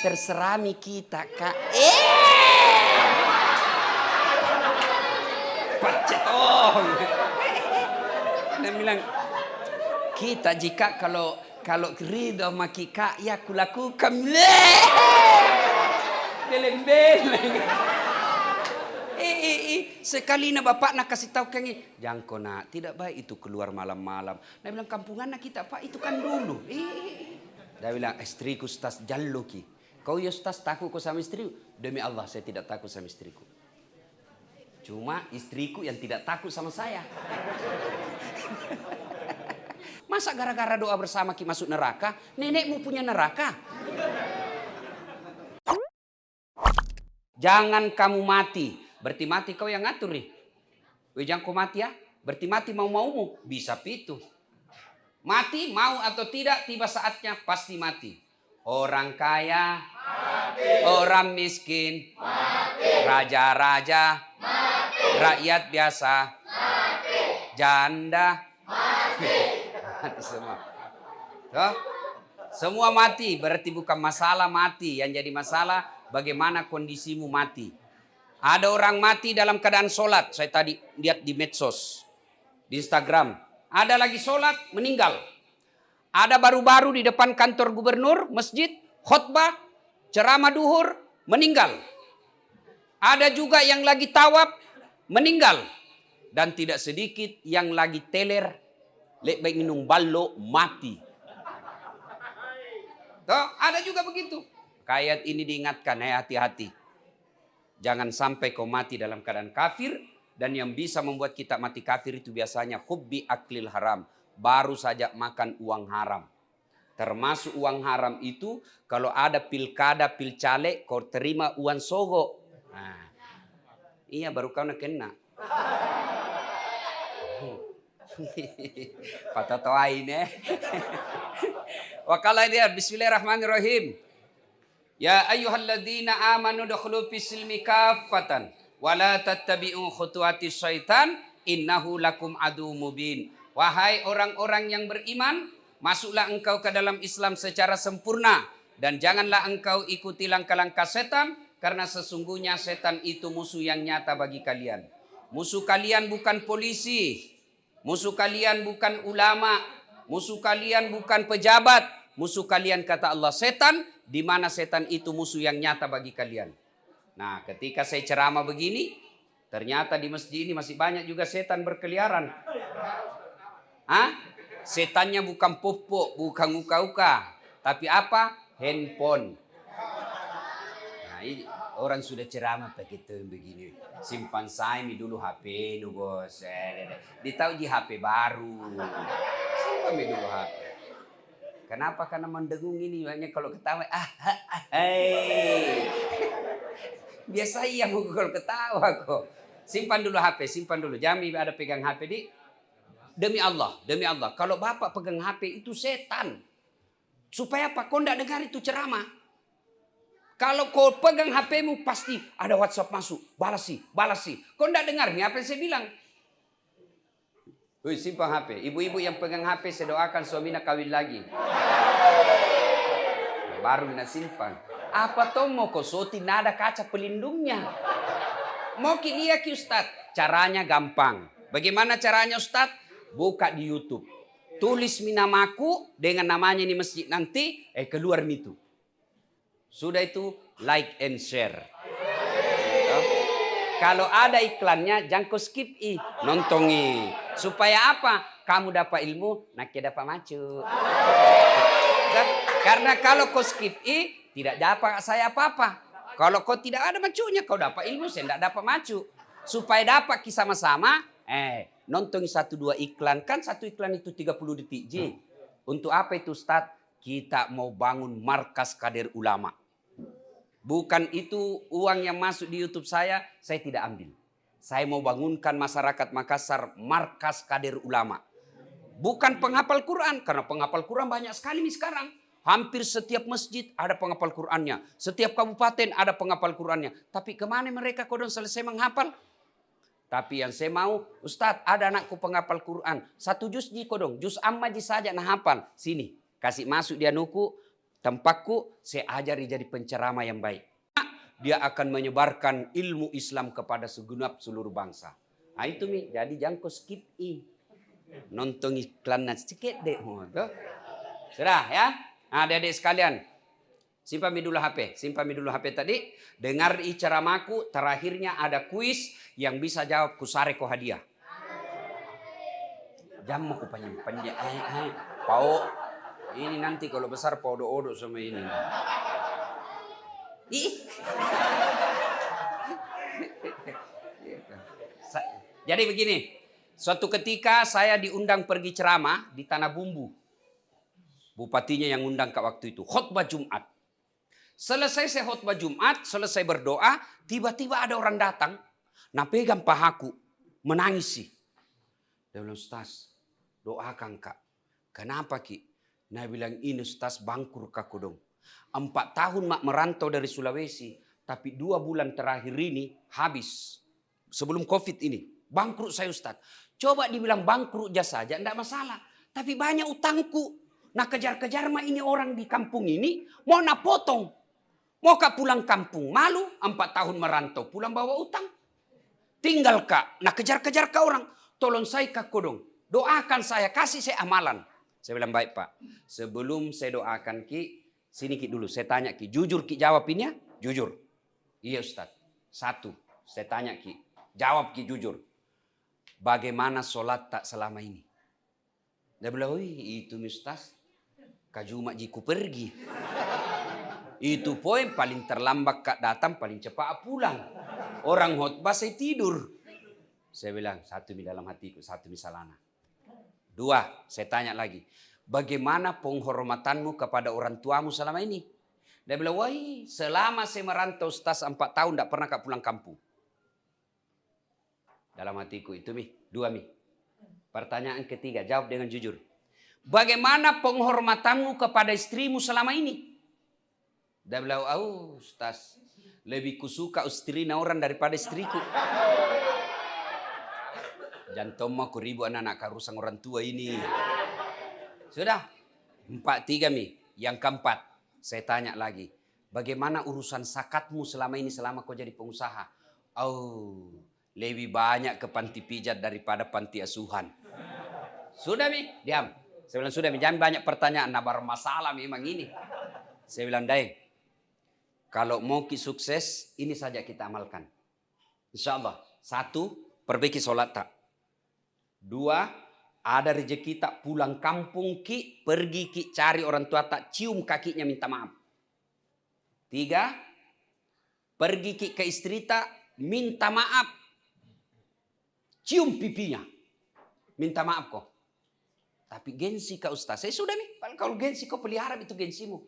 terserah mi kita kak. Pacetong. Dia bilang kita jika kalau ridho sama kika ya kulakukan. Beleng-beleng. Sekali na bapak nak kasih tahu kangi, jangko nak tidak baik itu keluar malam-malam. Dia bilang kampungan nak kita pak itu kan dulu. Dia bilang istriku stas jalluki. Kau ya stas takut kau sama istriku? Demi Allah saya tidak takut sama istriku. Cuma istriku yang tidak takut sama saya. Masa gara-gara doa bersama ki masuk neraka? Nenekmu punya neraka. Jangan kamu mati. Berarti mati kau yang ngatur nih. Jangan kau mati ya. Berarti mati mau-maumu. Bisa pitu. Mati mau atau tidak tiba saatnya pasti mati. Orang kaya. Mati. Orang miskin. Mati. Raja-raja. Mati. Rakyat biasa. Mati. Janda. Mati. Mati semua. So, semua mati. Berarti bukan masalah mati. Yang jadi masalah bagaimana kondisimu mati. Ada orang mati dalam keadaan sholat. Saya tadi lihat di medsos. Di Instagram. Ada lagi sholat, meninggal. Ada baru-baru di depan kantor gubernur, masjid, khutbah, ceramah duhur, meninggal. Ada juga yang lagi tawaf, meninggal. Dan tidak sedikit yang lagi teler, baik minum ballo, mati. Tuh, ada juga begitu. Ayat ini diingatkan, hati-hati. Jangan sampai kau mati dalam keadaan kafir. Dan yang bisa membuat kita mati kafir itu biasanya hubbi aklil haram. Baru saja makan uang haram. Termasuk uang haram itu kalau ada pilkada, pilcale, kau terima uang sogo. Nah, iya baru kau nak kena. Patatoain Wakala dia bismillahirrahmanirrahim. Ya ayyuhalladzina amanu dukhulu fis-silmi kaffatan wa la tattabi'u khutuwatis syaitan innahu lakum adu mubin. Wahai orang-orang yang beriman, masuklah engkau ke dalam Islam secara sempurna dan janganlah engkau ikuti langkah-langkah setan karena sesungguhnya setan itu musuh yang nyata bagi kalian. Musuh kalian bukan polisi, musuh kalian bukan ulama, musuh kalian bukan pejabat, musuh kalian kata Allah setan. Di mana setan itu musuh yang nyata bagi kalian. Nah, ketika saya ceramah begini, ternyata di masjid ini masih banyak juga setan berkeliaran. Hah? Setannya bukan popok, bukan uka-uka, tapi apa? Handphone. Nah, ini orang sudah ceramah begitu begini. Simpan saya dulu HP nu bos. Ditahu di HP baru. Simpan dulu HP. Kenapa? Karena mendengung ini banyak kalau ketawa. Biasa iya mau kalau ketawa kok. Simpan dulu HP, simpan dulu. Jangan ada pegang HP di. Demi Allah. Kalau bapak pegang HP itu setan. Supaya apa? Kau tidak dengar itu ceramah. Kalau kau pegang HPmu pasti ada WhatsApp masuk. Balasi. Kau tidak dengar nih apa yang saya bilang. Wih, simpan HP. Ibu-ibu yang pegang HP saya doakan suaminya kawin lagi. Baru nak simpan. Apa toh mau kau soti nada kaca pelindungnya. Mau lihat Ustaz. Caranya gampang. Bagaimana caranya Ustaz? Buka di YouTube. Tulis namaku dengan namanya di masjid nanti. Keluar itu. Sudah itu like and share. Kalau ada iklannya jangan kau skip nontongi. Supaya apa? Kamu dapat ilmu, nak dapat macu. Karena kalau kau skip tidak dapat saya apa-apa. Kalau kau tidak ada macunya, kau dapat ilmu, saya tidak dapat macu. Supaya dapat kisah sama-sama, nonton 1-2 iklan. Kan satu iklan itu 30 detik. Untuk apa itu Ustaz? Kita mau bangun markas kader ulama. Bukan itu uang yang masuk di YouTube saya tidak ambil. Saya mau bangunkan masyarakat Makassar markas kader ulama. Bukan penghafal Quran, karena penghafal Quran banyak sekali nih sekarang. Hampir setiap masjid ada penghafal Qurannya. Setiap kabupaten ada penghafal Qurannya. Tapi kemana mereka kodong selesai menghafal? Tapi yang saya mau, Ustadz ada anakku penghafal Quran. 1 juz di kodong, juz amma saja nah hafal. Sini, kasih masuk dia nuku. tempatku, saya ajari jadi penceramah yang baik. Dia akan menyebarkan ilmu Islam kepada segenap seluruh bangsa. Nah itu Mi, jadi jangan kau skip nonton iklan sedikit deh. Sudah ya? Nah, adik-adik sekalian, simpan dulu HP. Simpan dulu HP tadi. Dengar ceramahku, terakhirnya ada kuis yang bisa jawab kusare ko hadiah. Jam aku panjang. Pau, ini nanti kalau besar pau odo sama ini. Jadi begini, suatu ketika saya diundang pergi ceramah di Tanah Bumbu. Bupatinya yang undang ke waktu itu, khutbah Jumat. Selesai saya khutbah Jumat, selesai berdoa, tiba-tiba ada orang datang, nah pegang pahaku, menangis sih. Dia bilang, Ustaz, doakan Kak. Kenapa Ki? Nah bilang, ini Ustaz bangkrut kaku dong. 4 tahun mak merantau dari Sulawesi, tapi 2 bulan terakhir ini habis. Sebelum COVID ini, bangkrut saya Ustaz. Coba dibilang bangkrut saja, enggak masalah. Tapi banyak utangku. Nah kejar-kejar mah ini orang di kampung ini, mau nak potong. Mau Kak pulang kampung, malu 4 tahun merantau, pulang bawa utang. Tinggal Kak, nah kejar-kejar ke orang. Tolong saya Kak Kodong, doakan saya, kasih saya amalan. Saya bilang, baik Pak, sebelum saya doakan Ki, sini Ki dulu, saya tanya Ki, jujur Ki jawabinnya? Jujur. Iya Ustaz. 1, saya tanya Ki, jawab Ki jujur. Bagaimana sholat tak selama ini? Dia bilang, wih itu Ustaz, Kajuma jiku pergi. Itu poin paling terlambat Kak datang, paling cepat pulang. Orang khotbah saya tidur. Saya bilang, 1 di dalam hatiku, 1 di salana. 2, saya tanya lagi. Bagaimana penghormatanmu kepada orang tuamu selama ini? Dia bilang, wah selama saya merantau Ustaz 4 tahun tidak pernah Kak pulang kampung. Dalam hatiku itu Mi, 2 Mi. Pertanyaan ketiga, jawab dengan jujur. Bagaimana penghormatanmu kepada istrimu selama ini? Dia bilang, Ustaz, lebih kusuka istrina orang daripada istriku. Jantung aku ribu anak-anak karusang orang tua ini. Sudah. 4-3 Mi. Yang keempat, saya tanya lagi. Bagaimana urusan zakatmu selama ini selama kau jadi pengusaha? Lebih banyak ke panti pijat daripada panti asuhan. Sudah Mi, diam. Saya bilang sudah Mi, jangan banyak pertanyaan. Nah bermasalah memang ini. Saya bilang, Dai, kalau mau Ki sukses, ini saja kita amalkan. Insya Allah. 1, perbaiki sholat tak. 2, ada rezeki tak pulang kampung Ki, pergi Ki cari orang tua tak, cium kakinya minta maaf. 3, pergi Ki ke istri tak, minta maaf. Cium pipinya. Minta maaf kok. Tapi gengsi Kak Ustaz. Saya sudah nih, kalau gengsi kau pelihara itu gengsimu.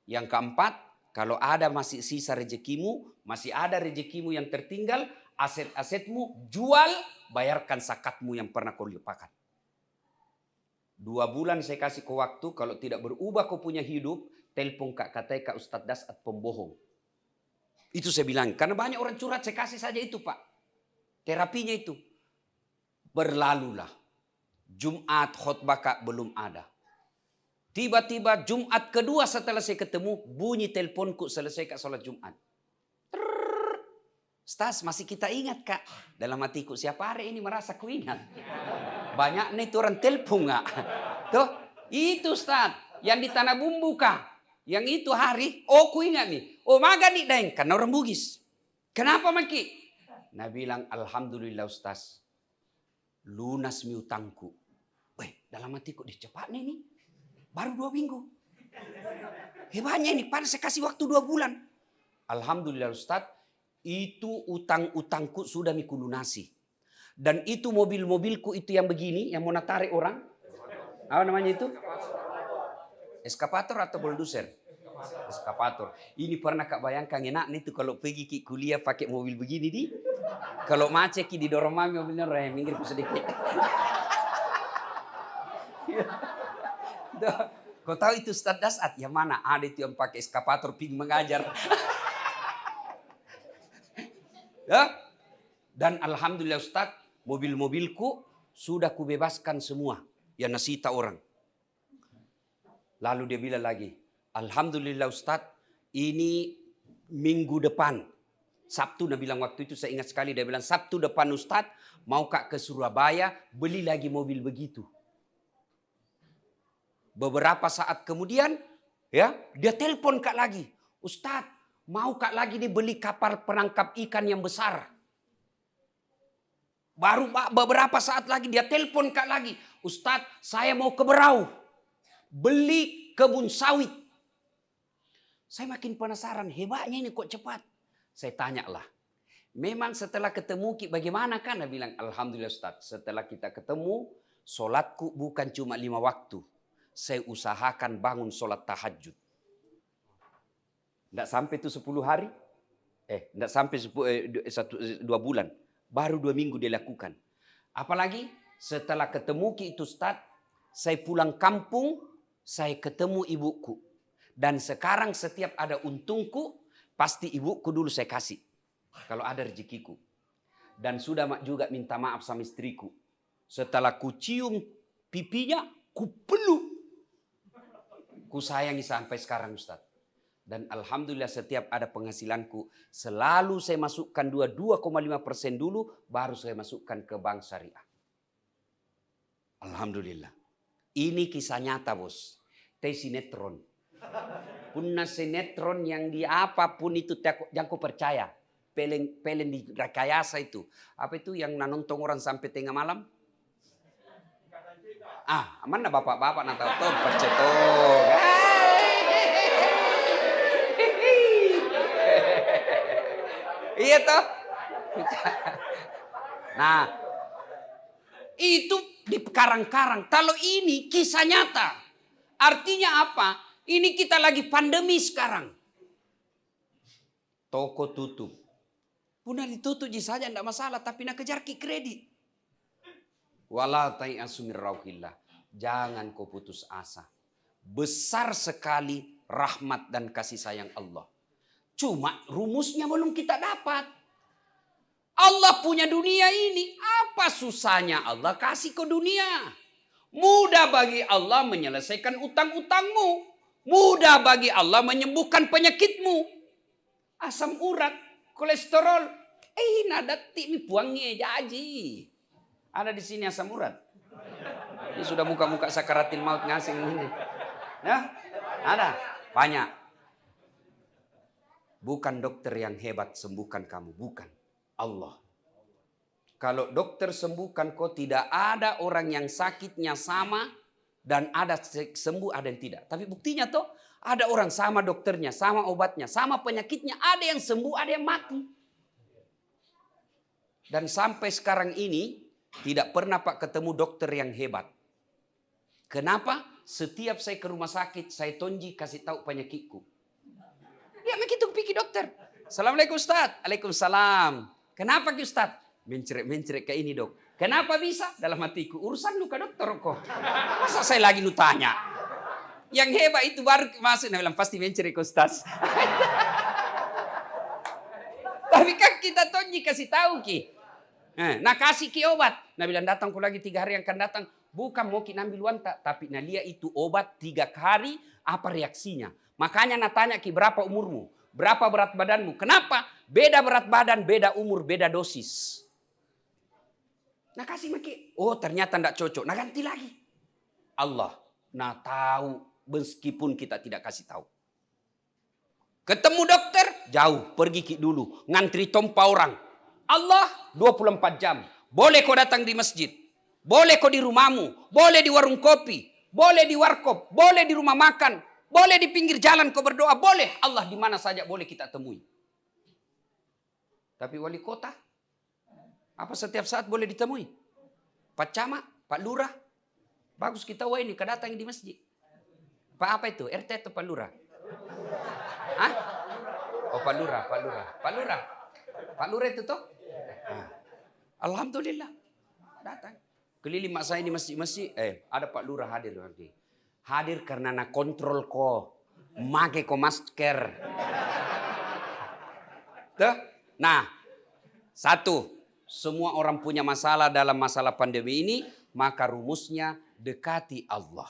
Yang keempat, kalau ada masih sisa rezekimu, masih ada rezekimu yang tertinggal, aset-asetmu jual, bayarkan zakatmu yang pernah kau lupakan. 2 bulan saya kasih kau waktu, kalau tidak berubah kau punya hidup, telepon Kak Katanya Kak Ustaz Dasat pembohong. Itu saya bilang, karena banyak orang curhat, saya kasih saja itu Pak. Terapinya itu. Berlalulah. Jumat khutbah Kak belum ada. Tiba-tiba Jumat kedua setelah saya ketemu, bunyi teleponku selesai Kak sholat Jumat. Ustaz, masih kita ingat Kak. Dalam hatiku, siapa hari ini merasa ku ingat. Banyak nih tuh orang telepon Kak. Tuh, itu Ustaz. Yang di Tanah Bumbu Kak. Yang itu hari, ku ingat nih. Maga nih Daeng, karena orang Bugis. Kenapa Maki? Nah bilang, Alhamdulillah Ustaz. Lunas mi utangku. Dalam hatiku, cepat nih. Baru 2 minggu. Hebatnya ini, padahal saya kasih waktu 2 bulan. Alhamdulillah Ustaz, itu utang-utangku sudah mikulunasi. Dan itu mobil-mobilku itu yang begini, yang mau tarik orang. Apa namanya itu? Eskapator atau bulldozer? Eskapator. Ini pernah Kak bayangkan enak nih tuh kalau pergi Ki kuliah pakai mobil begini di. Kalau macet Ki didorong mami mobilnya minggir sedikit. Kau tahu itu Ustaz Dasat? Yang mana? Ada itu yang pakai eskapator ping mengajar. Ya? Dan Alhamdulillah Ustaz, mobil-mobilku sudah kubebaskan semua yang nasita orang. Lalu dia bilang lagi, Alhamdulillah Ustadz, ini minggu depan. Sabtu dia bilang waktu itu, saya ingat sekali, dia bilang Sabtu depan Ustadz, mau Kak ke Surabaya, beli lagi mobil begitu. Beberapa saat kemudian, ya, dia telepon Kak lagi. Ustadz, mau Kak lagi nih beli kapal penangkap ikan yang besar. Baru beberapa saat lagi dia telepon Kak lagi. Ustadz, saya mau ke Berau. Beli kebun sawit. Saya makin penasaran, hebatnya ini kok cepat. Saya tanyalah. Memang setelah ketemu Ki bagaimana kan? Dia bilang, Alhamdulillah Ustadz, setelah kita ketemu, solatku bukan cuma 5 waktu. Saya usahakan bangun solat tahajud. Tidak sampai itu 10 hari. Tidak sampai 2 bulan. Baru 2 minggu dia lakukan. Apalagi setelah ketemu Ki itu Ustadz, saya pulang kampung, saya ketemu ibuku. Dan sekarang setiap ada untungku, pasti ibuku dulu saya kasih. Kalau ada rezekiku. Dan sudah juga minta maaf sama istriku. Setelah ku cium pipinya, ku peluk. Ku sayangi sampai sekarang Ustadz. Dan Alhamdulillah setiap ada penghasilanku, selalu saya masukkan 2,5% dulu, baru saya masukkan ke bank syariah. Alhamdulillah. Ini kisah nyata bos. Teh sinetron. Punna sinetron yang di apapun itu, jangan kau percaya. Pelen di rekayasa itu. Apa itu yang nonton orang sampai tengah malam? Mana bapak-bapak nak tahu tuh percetok. Iya toh. Nah, itu di karang-karang. Kalau ini kisah nyata. Artinya apa? Ini kita lagi pandemi sekarang. Toko tutup. Puna ditutup saja tidak masalah. Tapi nak kejar kredit. Wala ta'asu min rauhillah. Jangan kau putus asa. Besar sekali rahmat dan kasih sayang Allah. Cuma rumusnya belum kita dapat. Allah punya dunia ini. Apa susahnya Allah kasih ke dunia? Mudah bagi Allah menyelesaikan utang-utangmu. Mudah bagi Allah menyembuhkan penyakitmu. Asam urat, kolesterol. Nadati mi buangnya jaji. Ada di sini asam urat. Ini sudah muka-muka sakaratil maut ngasing ini. Nah, ada banyak. Bukan dokter yang hebat sembuhkan kamu, bukan. Allah. Kalau dokter sembuhkan kau, tidak ada orang yang sakitnya sama dan ada sembuh, ada yang tidak. Tapi buktinya toh ada orang sama dokternya, sama obatnya, sama penyakitnya, ada yang sembuh, ada yang mati. Dan sampai sekarang ini tidak pernah Pak ketemu dokter yang hebat. Kenapa? Setiap saya ke rumah sakit, saya tonji kasih tahu penyakitku. Ya begitu pikir dokter. Assalamualaikum Ustaz. Waalaikumsalam. Kenapa ki Ustaz? Mencerek ke ini dok. Kenapa bisa? Dalam hatiku. Urusan lu ke dokter kok. Masa saya lagi lu tanya? Yang hebat itu baru masuk. Nah bilang pasti mencerek Ustaz. Tapi kan kita tonji kasih tahu ki. Nah kasih ki obat. Nah bilang datang ku lagi 3 hari yang akan datang. Bukan mau ki ambil wanta. Tapi nah lihat itu obat 3 hari. Apa reaksinya? Makanya nak tanya ki berapa umurmu? Berapa berat badanmu? Kenapa? Beda berat badan, beda umur, beda dosis. Nah kasih maki. Oh ternyata tidak cocok. Nah ganti lagi. Allah. Nah tahu meskipun kita tidak kasih tahu. Ketemu dokter, jauh. Pergi ki dulu. Ngantri tompa orang. Allah 24 jam. Boleh kau datang di masjid. Boleh kau di rumahmu. Boleh di warung kopi. Boleh di warkop. Boleh di rumah makan. Boleh di pinggir jalan kau berdoa. Boleh. Allah di mana saja boleh kita temui. Tapi wali kota. Apa setiap saat boleh ditemui? Pak Camat, Pak Lurah. Bagus kita ini kedatang di masjid. Pak apa itu? RT atau Pak Lurah? Hah? Oh Pak Lurah, Pak Lurah. Pak Lurah. Pak Lurah itu toh? Alhamdulillah. Datang. Keliling mak saya di masjid-masjid. Ada Pak Lurah hadir nanti. Hadir karena nak kontrol ko. Make ko masker. Tuh. Nah. Satu. Semua orang punya masalah dalam masalah pandemi ini. Maka rumusnya dekati Allah.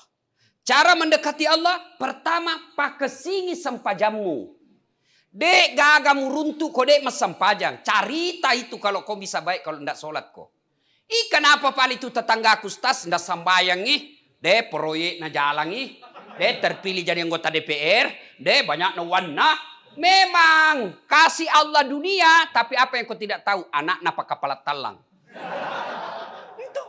Cara mendekati Allah, pertama pakesingi sempajamu. Dek gagamu runtuh kau dek mas sempajang. Carita itu kalau kau bisa baik kalau tidak sholat kau. Kenapa pali itu tetanggaku stas tidak sambayang Dek proyek na jalan Dek terpilih jadi anggota DPR. Dek banyak na warna. Memang kasih Allah dunia, tapi apa yang kau tidak tahu? Anak napa kepala talang. Itu.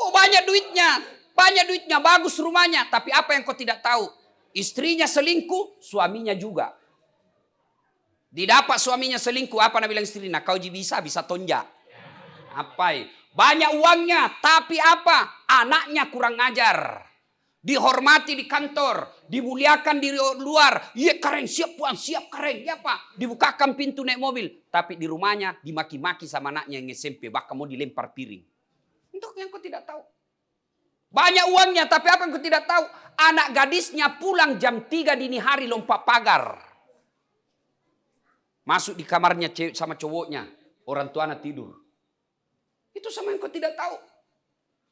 Oh banyak duitnya. Banyak duitnya, bagus rumahnya. Tapi apa yang kau tidak tahu? Istrinya selingkuh, suaminya juga. Didapat suaminya selingkuh, apa nak bilang istrinya? Kau bisa tonjak. Apa? Banyak uangnya, tapi apa? Anaknya kurang ajar. Dihormati di kantor, dimuliakan di luar. Iya keren, siap puan, siap keren. Ya pak, dibukakan pintu naik mobil. Tapi di rumahnya dimaki-maki sama anaknya yang SMP. Bahkan mau dilempar piring. Untuk yang kau tidak tahu. Banyak uangnya, tapi apa yang kau tidak tahu? Anak gadisnya pulang jam 3 dini hari lompat pagar. Masuk di kamarnya sama cowoknya. Orang tuanya tidur. Itu sama yang kau tidak tahu.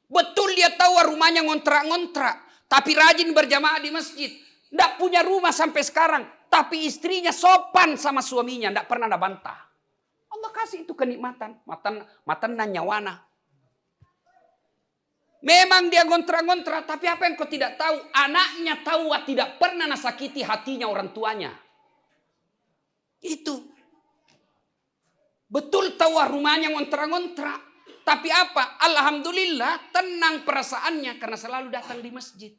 Betul dia tahu rumahnya ngontrak-ngontrak. Tapi rajin berjamaah di masjid. Tidak punya rumah sampai sekarang. Tapi istrinya sopan sama suaminya. Tidak pernah ada bantah. Allah kasih itu kenikmatan. Matan nyawana. Memang dia ngontrak-ngontrak, tapi apa yang kau tidak tahu? Anaknya tahu tidak pernah nasakiti hatinya orang tuanya. Itu. Betul tahu rumahnya ngontrak-ngontrak. Tapi apa? Alhamdulillah tenang perasaannya karena selalu datang di masjid.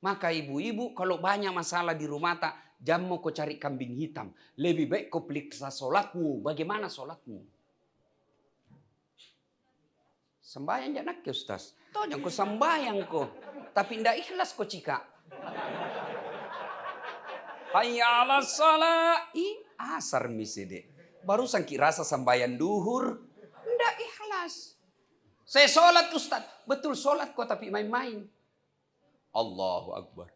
Maka ibu-ibu kalau banyak masalah di rumah tak, jangan mau kau cari kambing hitam. Lebih baik kau periksa sholatmu. Bagaimana sholatmu? Sembahyang jangan ke Ustaz. Tahu jangan kau sembahyang kau. Tapi tidak ikhlas kau cika. Hayya ala salat. Asar misede. Baru sangki rasa sembahyang duhur. Tidak ikhlas. Saya sholat Ustaz. Betul sholat kau tapi main-main. Allahu Akbar.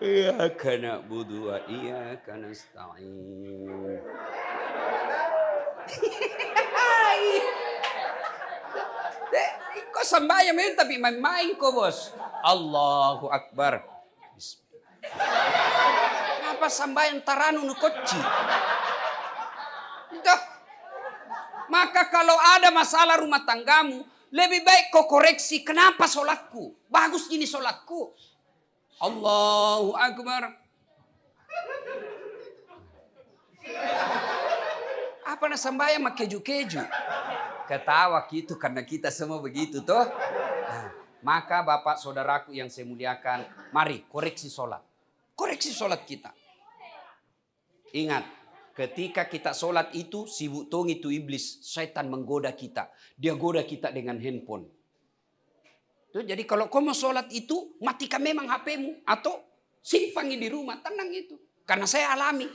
Iyyaka na'budu wa iyyaka nasta'in. Kau sembahyang memang tapi main-main kau bos. Allahu Akbar. Kenapa sembahyang taranu nukoci? Itu. Maka kalau ada masalah rumah tanggamu, lebih baik kau koreksi. Kenapa sholatku? Bagus gini sholatku. Allahu Akbar. Apa nak sembahyang mak keju-keju? Ketawa gitu karena kita semua begitu toh. Nah, maka bapak saudaraku yang saya muliakan, mari koreksi sholat. Koreksi sholat kita. Ingat, ketika kita sholat itu sibuk tong itu iblis, setan menggoda kita. Dia goda kita dengan handphone. Tuh, jadi kalau kau mau sholat itu, matikan memang HP-mu atau simpangi di rumah, tenang itu. Karena saya alami.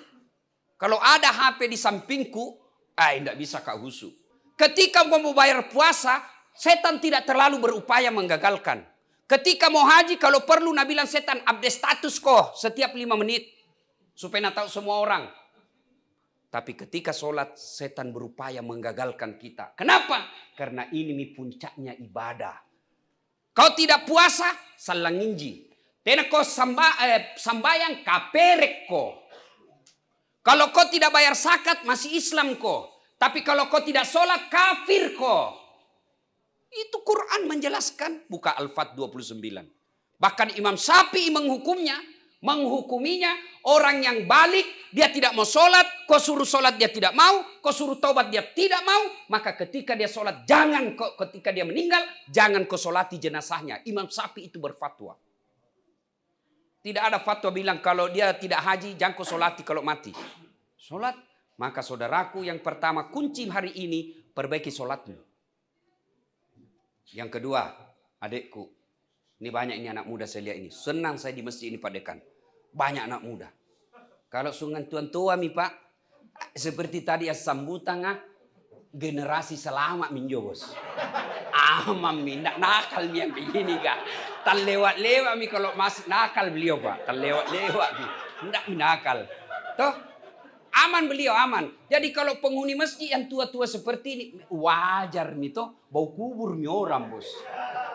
Kalau ada HP di sampingku, tidak bisa kak husu. Ketika mau bayar puasa, setan tidak terlalu berupaya menggagalkan. Ketika mau haji, kalau perlu Nabi bilang setan update status kok setiap 5 menit. Supaya tahu semua orang. Tapi ketika sholat, setan berupaya menggagalkan kita. Kenapa? Karena ini puncaknya ibadah. Kau tidak puasa, salang inji. Tena kau sambayang kaperek kau. Kalau kau tidak bayar zakat, masih Islam kau. Tapi kalau kau tidak sholat, kafir kau. Itu Quran menjelaskan. Buka Al-Fat 29. Bahkan Imam Syafi'i menghukuminya. Orang yang balik, dia tidak mau sholat. Kau suruh sholat, dia tidak mau. Kau suruh taubat, dia tidak mau. Maka ketika dia sholat, ketika dia meninggal, jangan kau sholati jenazahnya. Imam Syafi'i itu berfatwa. Tidak ada fatwa bilang kalau dia tidak haji, jangan kau sholati kalau mati. Sholat. Maka saudaraku yang pertama kunci hari ini perbaiki sholatmu. Yang kedua, adikku. Ini banyak ini anak muda saya lihat ini. Senang saya di masjid ini Pak Dekan. Banyak anak muda. Kalau sungan tuan tua mi Pak. Seperti tadi sambutan generasi selamat minjo bos. Amam mi. Nak nakal mi yang begini kak. Tak lewat-lewat mi kalau masih nakal beliau Pak. Tak lewat-lewat mi. Tidak mi nakal. Toh. Aman beliau, aman. Jadi kalau penghuni masjid yang tua-tua seperti ini, wajar nih toh, bau kubur nih orang bos.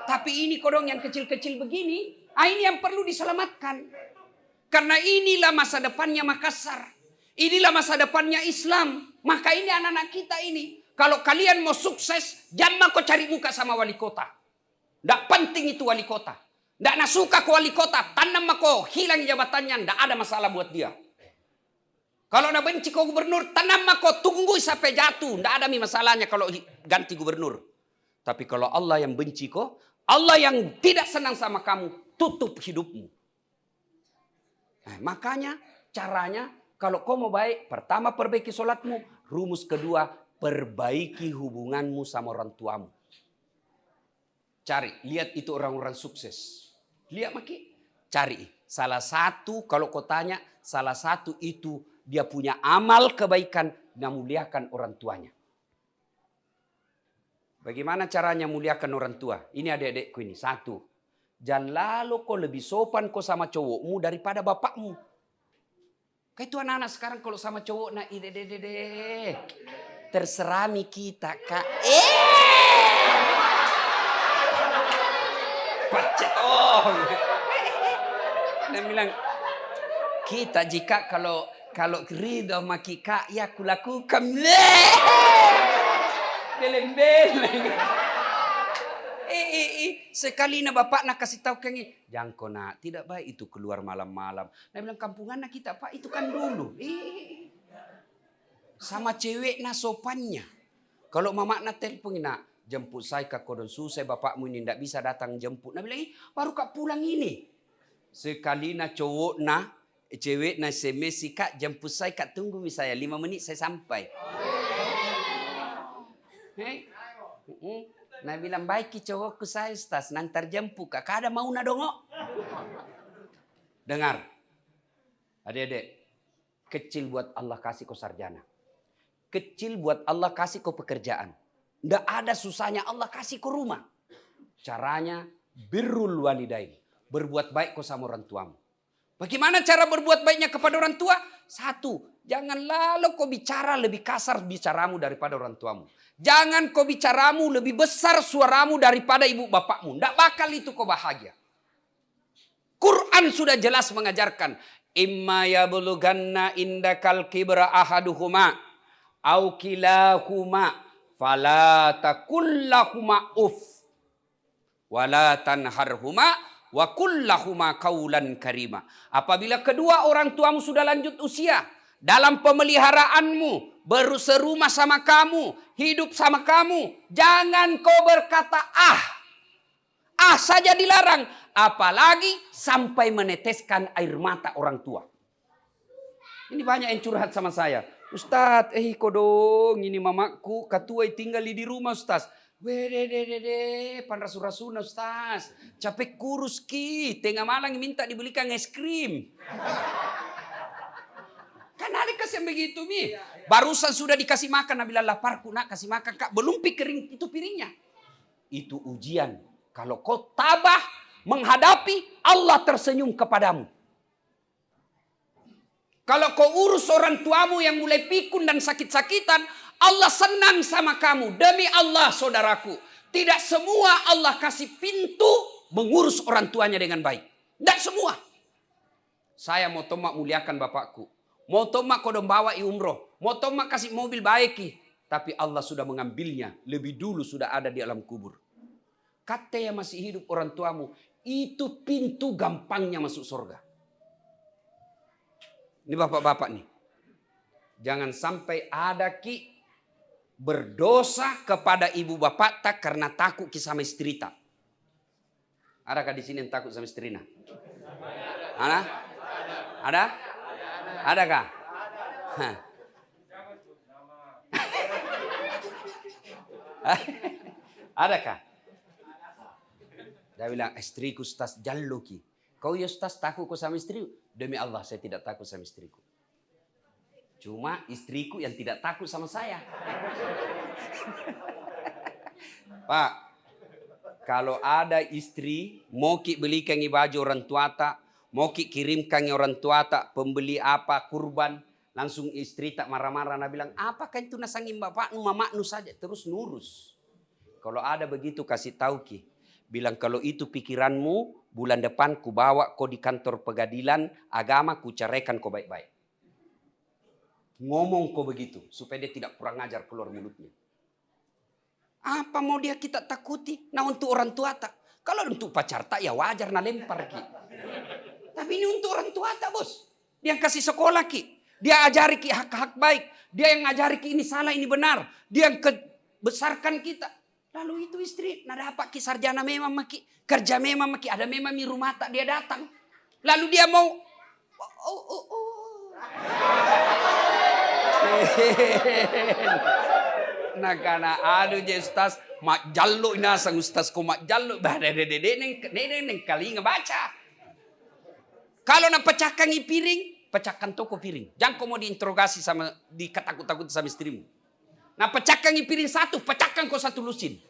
Tapi ini kodong yang kecil-kecil begini, ini yang perlu diselamatkan. Karena inilah masa depannya Makassar. Inilah masa depannya Islam. Maka ini anak-anak kita ini. Kalau kalian mau sukses, jangan kau cari muka sama wali kota. Tidak penting itu wali kota. Tidak nak suka ke wali kota, tanam kau hilang jabatannya, tidak ada masalah buat dia. Kalau nak benci kau gubernur, tanam kau tunggu sampai jatuh. Tidak ada masalahnya kalau ganti gubernur. Tapi kalau Allah yang benci kau, Allah yang tidak senang sama kamu, tutup hidupmu. Nah, makanya caranya kalau kau mau baik, pertama perbaiki sholatmu. Rumus kedua, perbaiki hubunganmu sama orang tuamu. Cari, lihat itu orang-orang sukses. Lihat maki, cari. Salah satu, kalau kau tanya, salah satu itu dia punya amal kebaikan, memuliakan orang tuanya. Bagaimana caranya muliakan orang tua? Ini adik-adikku ini. Satu, jangan lalu kau lebih sopan kau sama cowokmu daripada bapakmu. Kayak itu anak-anak sekarang kalau sama cowok, nah ide terserah mi kita kak. Pacet dia bilang, kita jika kalau ridho sama kika, ya kulakukan. Beleng-beleng. Sekali na bapak nak kasih tahu kang jangan kau nak, tidak baik itu keluar malam-malam. Nah bilang kampungan nak kita pak itu kan dulu. Sama cewek na sopannya. Kalau mama nak telepon nak jemput saya ke kodon susah bapakmu ini tidak bisa datang jemput. Nah bilang baru kak pulang ini. Sekali na cowok na cewek na SMS kak jemput saya kak tunggu misalnya 5 menit saya sampai. Nah bilang baik cowokku saya Ustaz nanti jemput kak ada mau na dongo. Dengar. Adik-adik, kecil buat Allah kasih kau sarjana. Kecil buat Allah kasih kau pekerjaan. Nggak ada susahnya Allah kasih kau rumah. Caranya birrul walidain. Berbuat baik kau sama orang tuamu. Bagaimana cara berbuat baiknya kepada orang tua? Satu, jangan lalu kau bicara lebih kasar bicaramu daripada orang tuamu. Jangan kau bicaramu lebih besar suaramu daripada ibu bapakmu. Nggak bakal itu kau bahagia. Quran sudah jelas mengajarkan. Imma yablughanna indakal kibra ahaduhuma au kilahuma fala takullahuma uff wala tanharhuma wa kullahuma qaulan karima. Apabila kedua orang tuamu sudah lanjut usia, dalam pemeliharaanmu, berserumah sama kamu, hidup sama kamu, jangan kau berkata ah saja dilarang, apalagi sampai meneteskan air mata orang tua. Ini banyak yang curhat sama saya. Ustaz, kodong ini mamaku katuai tinggal di rumah Ustaz. Wede, pan rasu-rasuna Ustaz. Capek kurus ki, tengah malam minta dibelikan es krim. Kan ada kasih begitu mi. Barusan sudah dikasih makan, Nabila laparku nak kasih makan kak. Belum pikirin itu piringnya. Itu ujian. Kalau kau tabah menghadapi, Allah tersenyum kepadamu. Kalau kau urus orang tuamu yang mulai pikun dan sakit-sakitan, Allah senang sama kamu. Demi Allah saudaraku. Tidak semua Allah kasih pintu mengurus orang tuanya dengan baik. Tidak semua. Saya mau tomak muliakan bapakku. Mau tomak kodong bawa umroh. Mau tomak kasih mobil baiki. Tapi Allah sudah mengambilnya. Lebih dulu sudah ada di alam kubur. Kata yang masih hidup orang tuamu. Itu pintu gampangnya masuk surga. Ini bapak-bapak nih. Jangan sampai ada ki berdosa kepada ibu bapak tak karena takut sama istri tak. Adakah di sini yang takut sama istri nak? Ada? Ada? Adakah? Adakah? Dia bilang istriku Ustaz jalluki. Kau ya Ustaz takut kau sama istri? Demi Allah saya tidak takut sama istriku. Cuma istriku yang tidak takut sama saya. Pak, kalau ada istri mau ki belikan baju orang tua tak, mau ki kirimkan orang tua tak, pembeli apa kurban, Langsung istri tak marah-marah, nah bilang, apakah itu nasangin bapaknu, mamaknu saja. Terus nurus. Kalau ada begitu kasih tahu Ki. Bilang kalau itu pikiranmu, bulan depan ku bawa kau di kantor pengadilan agama, ku ceraikan kau baik-baik. Ngomong kau begitu, supaya dia tidak kurang ajar keluar mulutnya. Apa mau dia kita takuti? Nah untuk orang tua tak. Kalau untuk pacar tak ya wajar nah lempar Ki. Tapi ini untuk orang tua tak bos. Dia yang kasih sekolah Ki. Dia ajari Ki hak-hak baik. Dia yang ngajari Ki ini salah ini benar. Dia yang besarkan kita. Lalu itu istri, nah dapat Ki sarjana memang Ki. Kerja memang Ki. Ada memang di rumah tak dia datang. Lalu dia mau. Nah karena aduh je ustaz mak jallo ina sang ustaz ko mak jallo bah dede neng kali ngebaca. Kalau nak pecahkan piring, pecahkan toko piring. Jangan kau mau diinterogasi sama dikatakut-takut sama istrimu. Nah pecahkan piring satu, pecahkan kau satu lusin.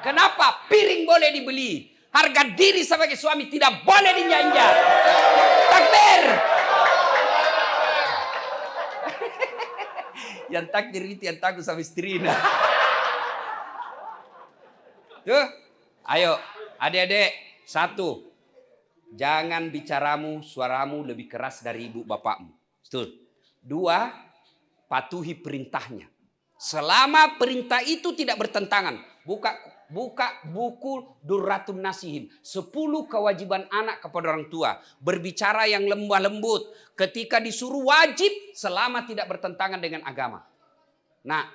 Kenapa? Piring boleh dibeli. Harga diri sebagai suami tidak boleh dinyanjak. Takbir. Yang takdir itu yang takut sama istrinya. Tuh, ayo adik-adik. Satu, jangan suaramu lebih keras dari ibu bapakmu. Betul. Dua, patuhi perintahnya. Selama perintah itu tidak bertentangan. Buka buku Durratun Nasihin. 10 kewajiban anak kepada orang tua. Berbicara yang lemah lembut. Ketika disuruh wajib selama tidak bertentangan dengan agama. Nah,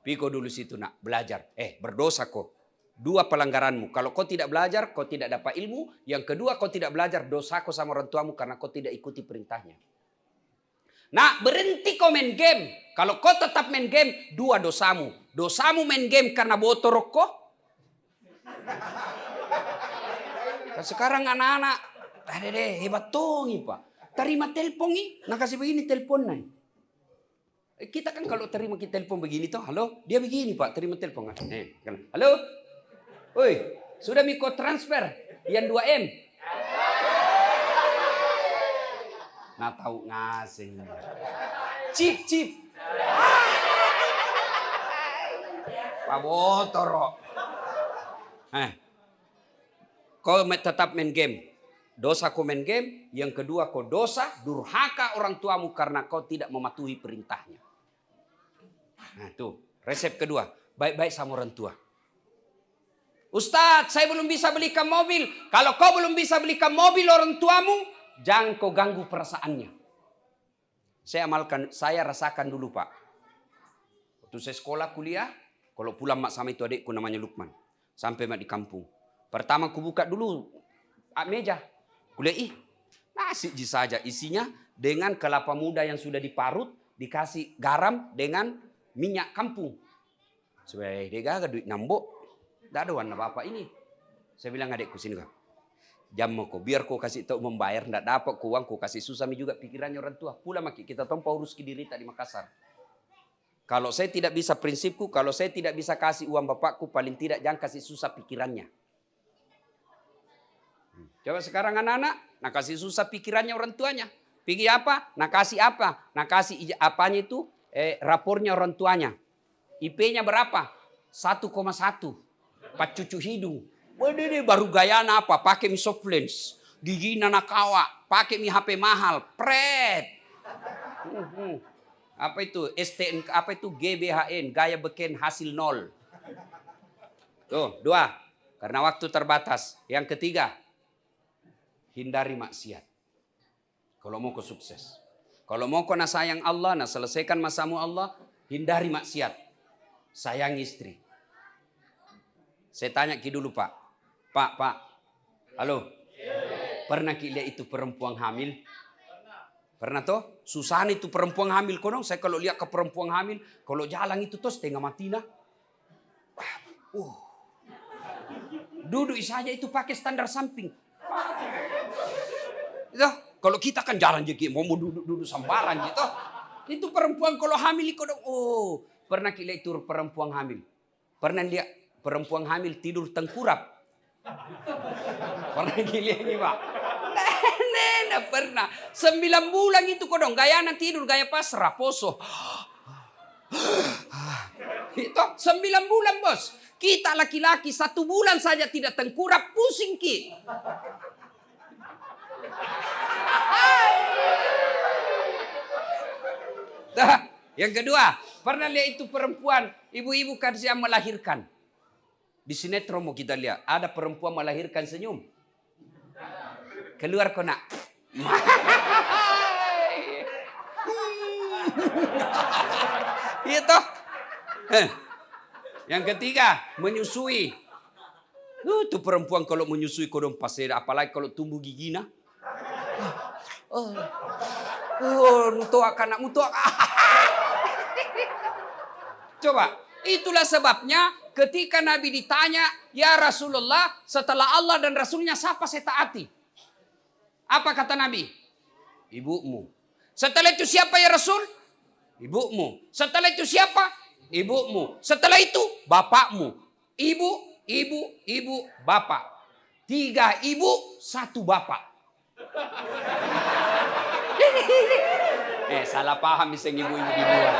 piko dulu situ nak belajar. Berdosa kok. 2 pelanggaranmu. Kalau kau tidak belajar, kau tidak dapat ilmu. Yang kedua, kau tidak belajar dosa kau sama orang tuamu karena kau tidak ikuti perintahnya. Nah, berhenti kau main game. Kalau kau tetap main game, 2 dosamu. Dosamu main game karena botorok kau. Sekarang anak-anak, hebat tongi pak. Terima telepon nih, nah kasih begini telepon nih. Kita kan kalau terima kita telepon begini toh, halo, dia begini pak, terima telepon. Halo, oi, sudah miko transfer yang 2M. Nah tahu ngasih. Cip. Pak Botoro. Kau tetap main game. Dosa kau main game. Yang kedua kau dosa durhaka orang tuamu karena kau tidak mematuhi perintahnya. Nah tuh resep kedua. Baik-baik sama orang tua. Ustadz saya belum bisa belikan mobil. Kalau kau belum bisa belikan mobil orang tuamu. Jangan kau ganggu perasaannya. Saya rasakan dulu pak. Waktu saya sekolah kuliah. Kalau pulang mak sama itu adikku namanya Lukman. Sampai mak di kampung. Pertama ku buka dulu meja. Kuliah nasi saja isinya dengan kelapa muda yang sudah diparut. Dikasih garam dengan minyak kampung. Supaya dia gak duit nambok. Tidak ada warna bapak ini. Saya bilang adikku sini kak. Jam kok biar kau kasih tahu membayar. Tidak dapat kau uang kau kasih susah juga pikirannya orang tua. Pulang maki kita tompa urus kidirita di Makassar. Kalau saya tidak bisa prinsipku, kalau saya tidak bisa kasih uang bapakku, paling tidak jangan kasih susah pikirannya. Coba sekarang anak-anak, nak kasih susah pikirannya orang tuanya. Pikir apa? Nak kasih apa? Nak kasih apanya itu? Rapornya orang tuanya. IP-nya berapa? 1,1. 4 cucu hidung. Waduh, baru gayana apa? Pakai mi soft lens. Gigi nanakawa. Pakai mi HP mahal. Pret. Apa itu? STN, apa itu? GBHN. Gaya beken hasil 0. Tuh, 2. Karena waktu terbatas. Yang ketiga. Hindari maksiat. Kalau mau kau sukses. Kalau mau kau nak sayang Allah, nak selesaikan masamu Allah. Hindari maksiat. Sayang istri. Saya tanya ki dulu pak. Pak. Halo. Pernah ki lihat itu perempuan hamil? Pernah toh? Susah itu perempuan hamil. Kono saya kalau lihat ke perempuan hamil. Kalau jalan itu toh setengah mati nah. Duduk saja itu pakai standar samping. Itu, kalau kita kan jalan jadi mau duduk sambaran gitu. Itu perempuan kalau hamil itu pernah lihat itu perempuan hamil. Pernah lihat perempuan hamil tidur tengkurap. Pernah lihat ini pak? Ada pernah. 9 bulan itu kodong. Gaya tidur, gaya pasrah, poso. Itu 9 bulan bos. Kita laki-laki 1 bulan saja tidak tengkurap, pusing ki. Nah, yang kedua, pernah lihat itu perempuan, ibu-ibu kan siang melahirkan. Di sinetron mau kita lihat, ada perempuan melahirkan senyum. Keluar kona. Iya toh. Yang ketiga, menyusui. Tuh perempuan kalau menyusui kodong pasir, apalagi kalau tumbuh giginya. Mutuak anak mutuak. Coba, itulah sebabnya ketika Nabi ditanya, ya Rasulullah, setelah Allah dan Rasulnya siapa saya taati? Apa kata Nabi? Ibumu. Setelah itu siapa ya Rasul? Ibumu. Setelah itu siapa? Ibumu. Setelah itu bapakmu. Ibu, bapak. 3 ibu, 1 bapak. Salah paham bisa ibu-ibu di luar.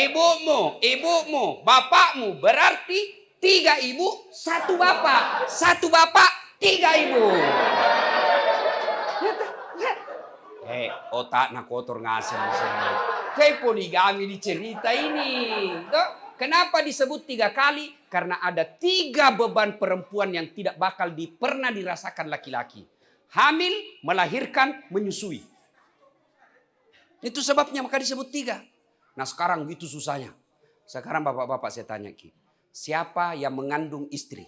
Ibumu, bapakmu. Berarti 3 ibu, 1 bapak. 1 bapak, 3 ibu. Otak nak kotor ngasih. Kayak poligami di cerita ini. Kenapa disebut 3 kali? Karena ada 3 beban perempuan yang tidak bakal pernah dirasakan laki-laki. Hamil, melahirkan, menyusui. Itu sebabnya maka disebut 3. Nah sekarang gitu susahnya. Sekarang bapak-bapak saya tanya Ki. Siapa yang mengandung istri?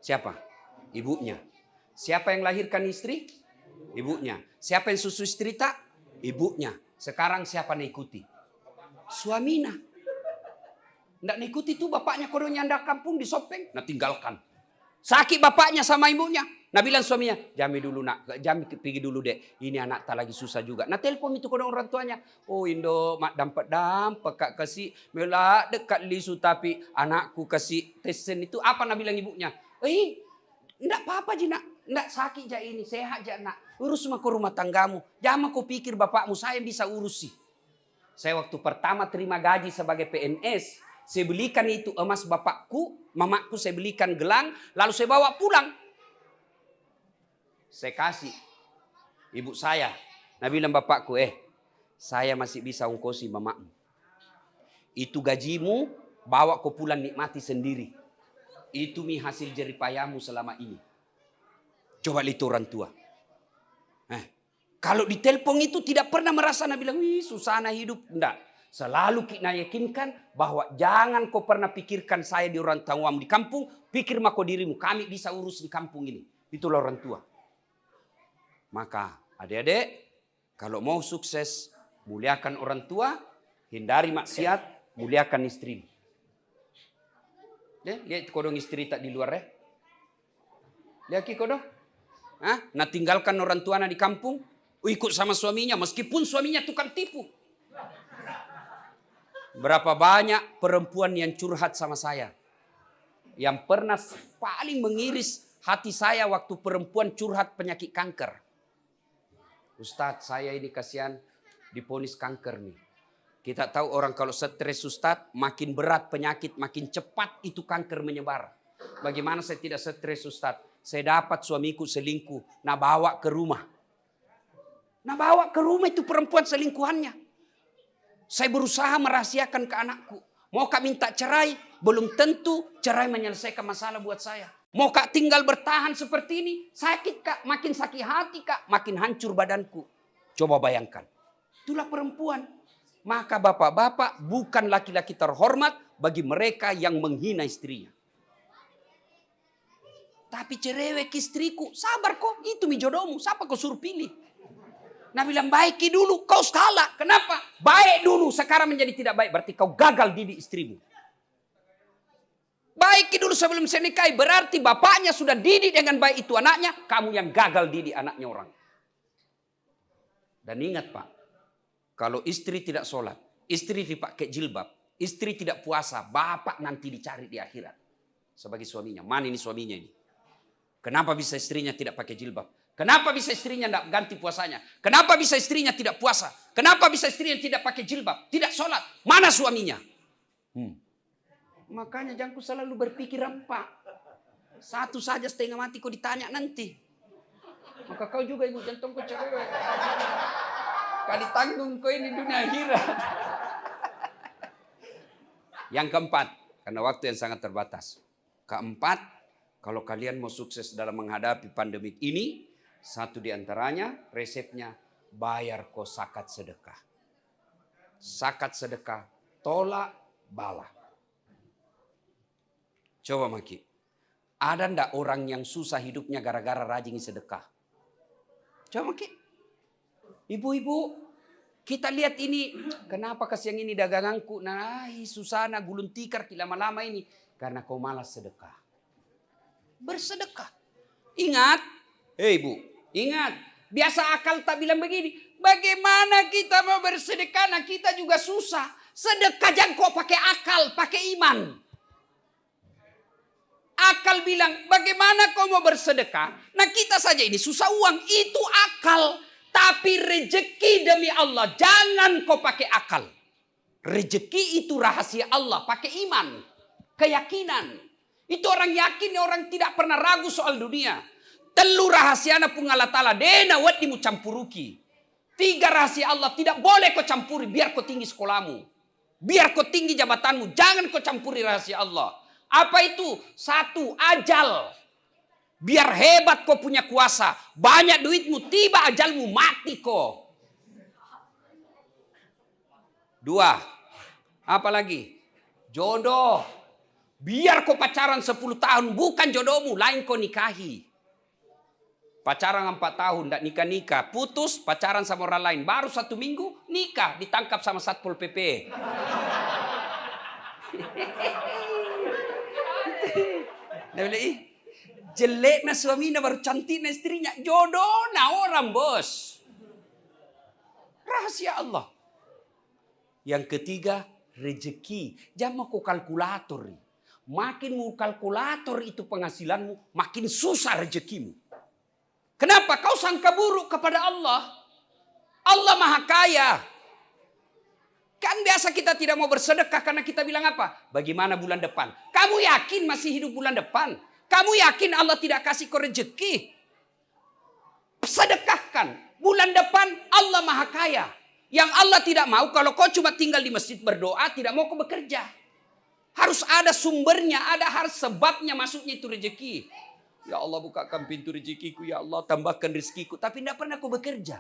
Siapa? Ibunya. Siapa yang lahirkan istri? Ibunya. Siapa yang susu istri tak? Ibunya. Sekarang siapa yang ikuti? Suamina. Nggak ikuti tuh bapaknya kodong nyanda kampung di Sopeng. Nah tinggalkan. Sakit bapaknya sama ibunya. Nah bilang suaminya, jami dulu nak, jami pergi dulu dek. Ini anak tak lagi susah juga. Nah telepon itu kodong orang tuanya. Oh Indo, mak dampak kak kasih melak dekat lisu tapi anakku kasih tesen itu apa nak bilang ibunya? Enggak apa-apa je nak, enggak sakit je ini, sehat je nak. Urus mah ke rumah tanggamu. Jangan kau pikir bapakmu saya bisa urusi. Saya waktu pertama terima gaji sebagai PNS, saya belikan itu emas bapakku, mamaku saya belikan gelang, lalu saya bawa pulang. Saya kasih ibu saya. Nah bilang bapakku, saya masih bisa ongkosi mamamu. Itu gajimu, bawa kau pulang nikmati sendiri. Itu mi hasil jeripayamu selama ini. Coba lihat orang tua. Kalau ditelepon itu tidak pernah merasa Nabi bilang, wih susah na hidup. Enggak. Selalu kita yakinkan bahwa jangan kau pernah pikirkan saya di orang tuamu di kampung. Pikir mako dirimu, kami bisa urus di kampung ini. Itulah orang tua. Maka adik-adik, kalau mau sukses, muliakan orang tua, hindari maksiat, muliakan istri. Lihat kodong istri tak di luar Lihat kodong. Nah tinggalkan orang tua di kampung, ikut sama suaminya, meskipun suaminya tukang tipu. Berapa banyak perempuan yang curhat sama saya. Yang pernah paling mengiris hati saya waktu perempuan curhat penyakit kanker. Ustadz, saya ini kasihan diponis kanker nih. Kita tahu orang kalau stres Ustadz, makin berat penyakit, makin cepat itu kanker menyebar. Bagaimana saya tidak stres Ustadz? Saya dapat suamiku selingkuh, nah bawa ke rumah. Nah bawa ke rumah itu perempuan selingkuhannya. Saya berusaha merahasiakan ke anakku. Mau kak minta cerai, belum tentu cerai menyelesaikan masalah buat saya. Mau kak tinggal bertahan seperti ini, sakit kak, makin sakit hati kak, makin hancur badanku. Coba bayangkan, itulah perempuan. Maka bapak-bapak bukan laki-laki terhormat bagi mereka yang menghina istrinya. Tapi cerewek istriku, sabar kok, itu mi jodohmu, siapa kau suruh pilih? Nah bilang baiki dulu, kau kalah. Kenapa? Baik dulu, sekarang menjadi tidak baik. Berarti kau gagal didik istrimu. Baiki dulu sebelum saya nikahi. Berarti bapaknya sudah didik dengan baik itu anaknya. Kamu yang gagal didik anaknya orang. Dan ingat pak, kalau istri tidak sholat, istri dipakai jilbab, istri tidak puasa, bapak nanti dicari di akhirat. Sebagai suaminya. Mana ini suaminya ini? Kenapa bisa istrinya tidak pakai jilbab? Kenapa bisa istrinya tidak ganti puasanya? Kenapa bisa istrinya tidak puasa? Kenapa bisa istrinya tidak pakai jilbab? Tidak sholat? Mana suaminya? Makanya jangan selalu berpikir rampak. Satu saja setengah mati kau ditanya nanti. Maka kau juga ibu jantung kau cewek. Kali tanggung kau ini dunia akhirat. Yang keempat, karena waktu yang sangat terbatas. Keempat, kalau kalian mau sukses dalam menghadapi pandemik ini, satu di antaranya resepnya bayar kau zakat sedekah. Zakat sedekah tolak bala. Coba Maki, ada ndak orang yang susah hidupnya gara-gara rajin sedekah? Coba Maki, ibu-ibu, kita lihat ini, kenapa kasihan ini daganganku? Nah, susah nak gulung tikar lama-lama ini. Karena kau malas sedekah. Bersedekah. Ingat, ibu, ingat. Biasa akal tak bilang begini. Bagaimana kita mau bersedekah? Nah kita juga susah. Sedekah jangan kau pakai akal, pakai iman. Akal bilang, bagaimana kau mau bersedekah? Nah kita saja ini susah uang. Itu akal. Tapi rezeki demi Allah, jangan kau pakai akal. Rezeki itu rahasia Allah, pakai iman, keyakinan. Itu orang yakin, orang tidak pernah ragu soal dunia. Telu rahasiana pun Allah Ta'ala, dena wadi mu campuruki. 3 rahasia Allah, tidak boleh kau campuri, biar kau tinggi sekolahmu. Biar kau tinggi jabatanmu, jangan kau campuri rahasia Allah. Apa itu? 1, ajal. Biar hebat kau punya kuasa. Banyak duitmu, tiba ajalmu, mati kau. 2, apa lagi? Jodoh. Biar kau pacaran 10 tahun, bukan jodohmu, lain kau nikahi. Pacaran 4 tahun, tidak nikah-nikah. Putus, pacaran sama orang lain. Baru 1 minggu, nikah. Ditangkap sama Satpol PP. Jelek na suaminya baru cantik na istrinya. Jodoh na orang bos. Rahasia Allah. Yang ketiga, rezeki. Jangan mau kalkulator. Makin mau kalkulator itu penghasilanmu, makin susah rezekimu. Kenapa? Kau sangka buruk kepada Allah. Allah Maha Kaya. Kan biasa kita tidak mau bersedekah karena kita bilang apa? Bagaimana bulan depan? Kamu yakin masih hidup bulan depan? Kamu yakin Allah tidak kasih kau rezeki? Sedekahkan. Bulan depan Allah Maha Kaya. Yang Allah tidak mau kalau kau cuma tinggal di masjid berdoa, tidak mau kau bekerja. Harus ada sumbernya, ada harus sebabnya masuknya itu rezeki. Ya Allah bukakan pintu rezekiku, ya Allah tambahkan rezekiku. Tapi tidak pernah kau bekerja.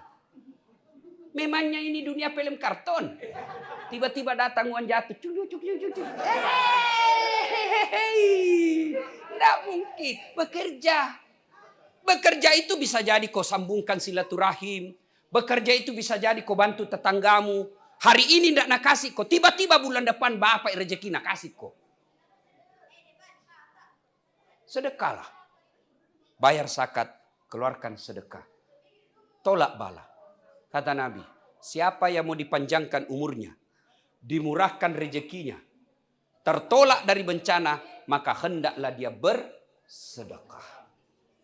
Memangnya ini dunia film karton. Tiba-tiba datang uang jatuh. Tidak mungkin. Bekerja. Bekerja itu bisa jadi kau sambungkan silaturahim. Bekerja itu bisa jadi kau bantu tetanggamu. Hari ini tidak nak kasih kau. Tiba-tiba bulan depan bapak rezeki nak kasih kau. Sedekahlah. Bayar zakat, keluarkan sedekah. Tolak bala. Kata Nabi, siapa yang mau dipanjangkan umurnya, dimurahkan rezekinya, tertolak dari bencana, maka hendaklah dia bersedekah.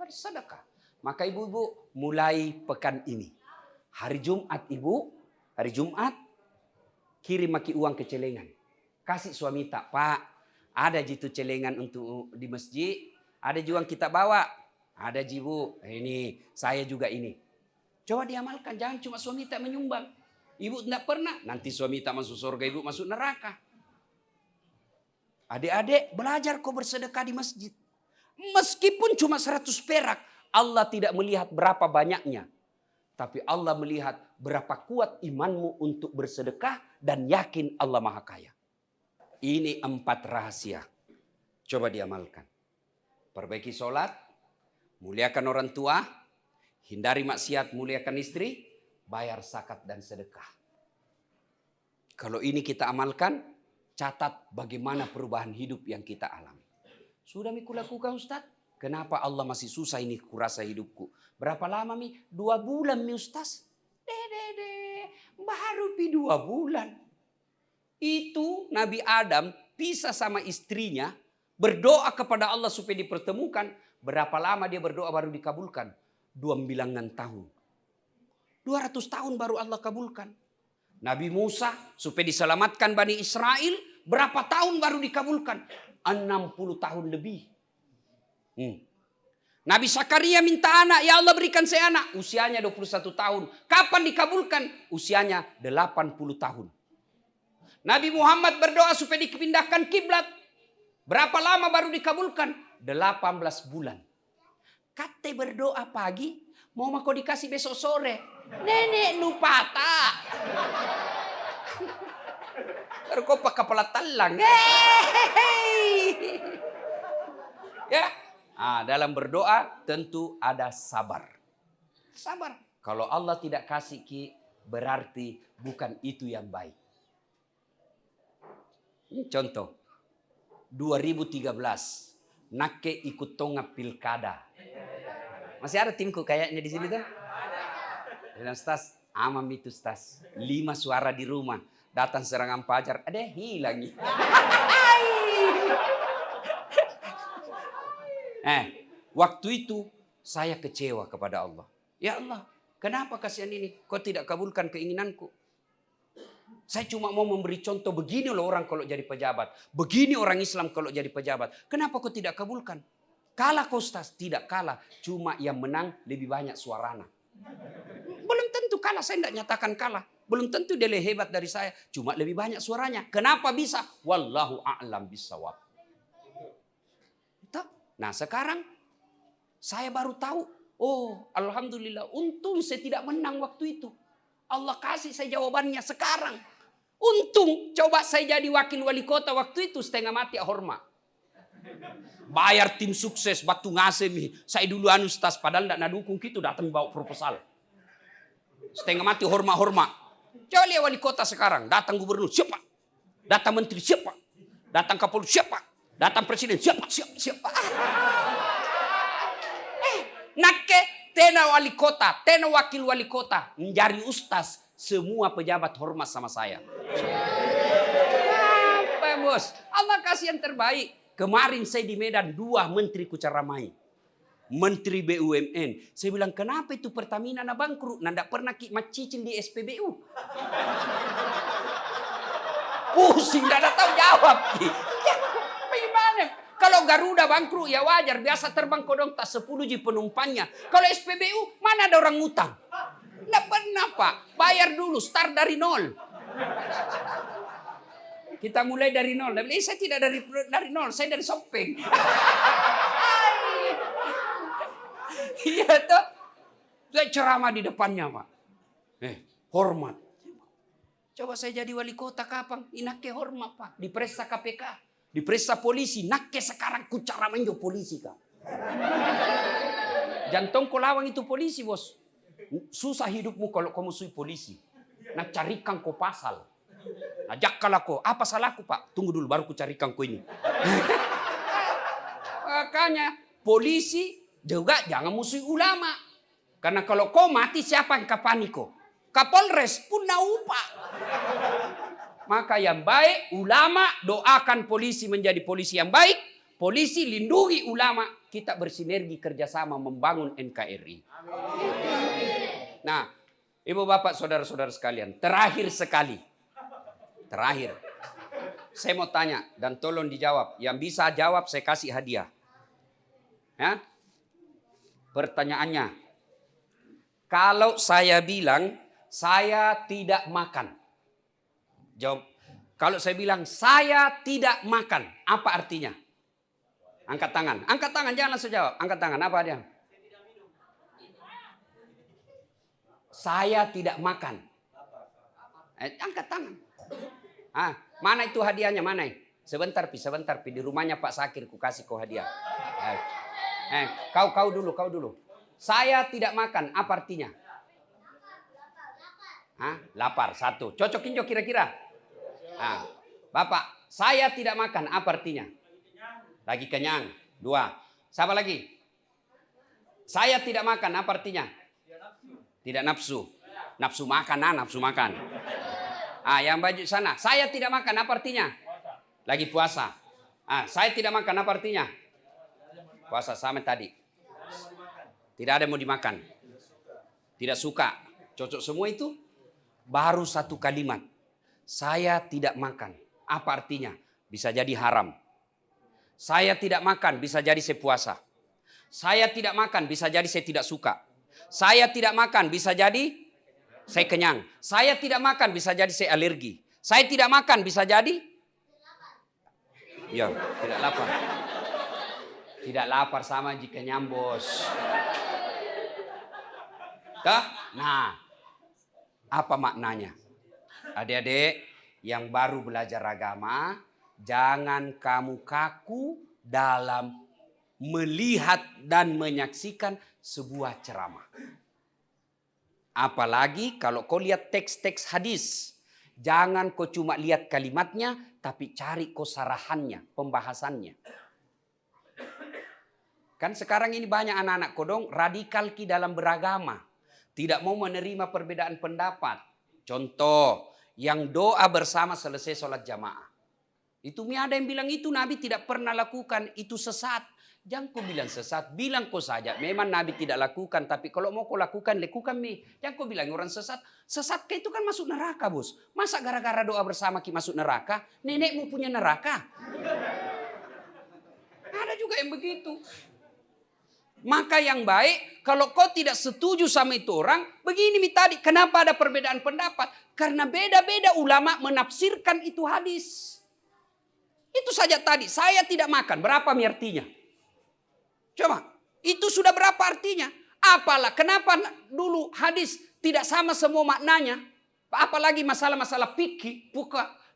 Bersedekah. Maka ibu-ibu mulai pekan ini. Hari Jumat ibu, hari Jumat, kirim maki uang ke celengan. Kasih suami tak, Pak, ada jitu celengan untuk di masjid, ada juga kita bawa. Ada jibu, ini saya juga ini. Coba diamalkan, jangan cuma suami tak menyumbang. Ibu tidak pernah, nanti suami tak masuk surga, ibu masuk neraka. Adik-adik belajar kau bersedekah di masjid. Meskipun cuma 100 perak, Allah tidak melihat berapa banyaknya. Tapi Allah melihat berapa kuat imanmu untuk bersedekah dan yakin Allah Maha Kaya. Ini 4 rahasia. Coba diamalkan. Perbaiki sholat. Muliakan orang tua, hindari maksiat, muliakan istri, bayar zakat dan sedekah. Kalau ini kita amalkan, catat bagaimana perubahan hidup yang kita alami. Sudah miku lakukan Ustaz? Kenapa Allah masih susah ini kurasa hidupku? Berapa lama mi? 2 bulan mi Ustaz? Baru 2 bulan. Itu Nabi Adam pisah sama istrinya, berdoa kepada Allah supaya dipertemukan. Berapa lama dia berdoa baru dikabulkan? 2 bilangan tahun. 200 tahun baru Allah kabulkan. Nabi Musa supaya diselamatkan Bani Israel, berapa tahun baru dikabulkan? 60 tahun lebih. Nabi Zakaria minta anak, ya Allah berikan saya anak. Usianya 21 tahun. Kapan dikabulkan? Usianya 80 tahun. Nabi Muhammad berdoa supaya dipindahkan kiblat. Berapa lama baru dikabulkan? 18 bulan. Kate berdoa pagi, mau mako dikasih besok sore. Nenek nupata. Terkopak kepala talang. Ya. Dalam berdoa tentu ada sabar. Sabar. Kalau Allah tidak kasih berarti bukan itu yang baik. Contoh. 2013. Nake ikut tonga pilkada. Masih ada timku kayaknya di sini tuh. Dan Stas, amam itu Stas. 5 suara di rumah. Datang serangan pajar. Ada hilang. Waktu itu saya kecewa kepada Allah. Ya Allah, kenapa kasihan ini? Kau tidak kabulkan keinginanku. Saya cuma mau memberi contoh, begini loh orang kalau jadi pejabat. Begini orang Islam kalau jadi pejabat. Kenapa kau tidak kabulkan? Kalah kau Stas? Tidak kalah. Cuma yang menang lebih banyak suaranya. Belum tentu kalah, saya tidak nyatakan kalah. Belum tentu dia lebih hebat dari saya. Cuma lebih banyak suaranya. Kenapa bisa? Wallahu a'lam bishawab. Nah sekarang saya baru tahu. Oh alhamdulillah, untung saya tidak menang waktu itu. Allah kasih saya jawabannya sekarang. Untung coba saya jadi wakil wali kota waktu itu setengah mati hormat. Bayar tim sukses batu ngasih. Saya dulu Stas padahal tidak nadukung gitu datang bawa proposal. Setengah mati hormat. Coba lihat wali kota sekarang. Datang gubernur siapa? Datang menteri siapa? Datang kapolri siapa? Datang presiden siapa? Nake tena wali kota, tena wakil wali kota, menjadi ustaz, semua pejabat hormat sama saya. Apa bos? Allah kasih yang terbaik. Kemarin saya di Medan 2 menteri kucaramai. Menteri BUMN. Saya bilang kenapa itu Pertamina na bangkrut? Nanda pernah macicil di SPBU. Pusing, tidak ada tahu jawab. Ya, bagaimana? Kalau Garuda bangkrut ya wajar. Biasa terbang kodong tak 10 penumpangnya. Kalau SPBU mana ada orang ngutang? Tidak pernah Pak. Bayar dulu, start dari nol. Kita mulai dari nol. Saya tidak dari nol, saya dari Sopeng. Iya tuh. Saya ceramah di depannya Pak. Hormat. Coba saya jadi wali kota kapan? Inake hormat Pak. Diperiksa KPK. Diperiksa polisi. Nake sekarang ku cara menjo polisi Kak. Jantung kau lawang itu polisi bos. Susah hidupmu kalau kau musuhi polisi. Nah carikan kau pasal. Ajak kalau kau. Apa salahku Pak? Tunggu dulu baru ku carikan kau ini. Makanya polisi juga jangan musuhi ulama. Karena kalau kau mati siapa yang kapani kau? Kapolres pun naupa. Maka yang baik ulama doakan polisi menjadi polisi yang baik. Polisi lindungi ulama. Kita bersinergi kerjasama membangun NKRI. Nah, ibu bapak saudara-saudara sekalian. Terakhir sekali. Terakhir. Saya mau tanya dan tolong dijawab. Yang bisa jawab saya kasih hadiah. Ya? Pertanyaannya. Kalau saya bilang saya tidak makan. Jawab. Kalau saya bilang saya tidak makan, apa artinya? Angkat tangan. Angkat tangan, jangan langsung jawab. Angkat tangan, apa dia? Saya tidak makan. Angkat tangan. Mana itu hadiahnya? Mana? Sebentar, Pi. Di rumahnya Pak Sakir, ku kasih kau hadiah. Kau dulu. Saya tidak makan, apa artinya? Lapar, 1. Cocokin jo kira-kira. Bapak, saya tidak makan, apa artinya? Lagi kenyang. 2. Siapa lagi? Saya tidak makan, apa artinya? Tidak nafsu. Nafsu makan, nafsu makan. Yang baju sana. Saya tidak makan, apa artinya? Lagi puasa. Saya tidak makan, apa artinya? Puasa sama tadi. Tidak ada yang mau dimakan. Tidak suka. Cocok semua itu. Baru satu kalimat. Saya tidak makan. Apa artinya? Bisa jadi haram. Saya tidak makan, bisa jadi saya puasa. Saya tidak makan, bisa jadi saya tidak suka. Saya tidak makan, bisa jadi saya kenyang. Saya tidak makan, bisa jadi saya alergi. Saya tidak makan, bisa jadi ya, tidak lapar. Tidak lapar sama jika nyambos. Nah, apa maknanya? Adik-adik yang baru belajar agama, jangan kamu kaku dalam melihat dan menyaksikan sebuah ceramah. Apalagi kalau kau lihat teks-teks hadis. Jangan kau cuma lihat kalimatnya, tapi cari kau sarahannya, pembahasannya. Kan sekarang ini banyak anak-anak kodong radikal ki dalam beragama. Tidak mau menerima perbedaan pendapat. Contoh, yang doa bersama selesai sholat jamaah. Itu ada yang bilang itu Nabi tidak pernah lakukan, itu sesat. Jangan kau bilang sesat, bilang kau saja. Memang Nabi tidak lakukan, tapi kalau mau kau lakukan, lakukan mi. Jangan kau bilang orang sesat. Sesat itu kan masuk neraka, bos. Masa gara-gara doa bersama ki masuk neraka? Nenekmu punya neraka. Ada juga yang begitu. Maka yang baik, kalau kau tidak setuju sama itu orang, begini tadi, kenapa ada perbedaan pendapat? Karena beda-beda ulama menafsirkan itu hadis. Itu saja tadi, saya tidak makan, berapa artinya? Coba, itu sudah berapa artinya? Apalah, kenapa dulu hadis tidak sama semua maknanya? Apalagi masalah-masalah fikih,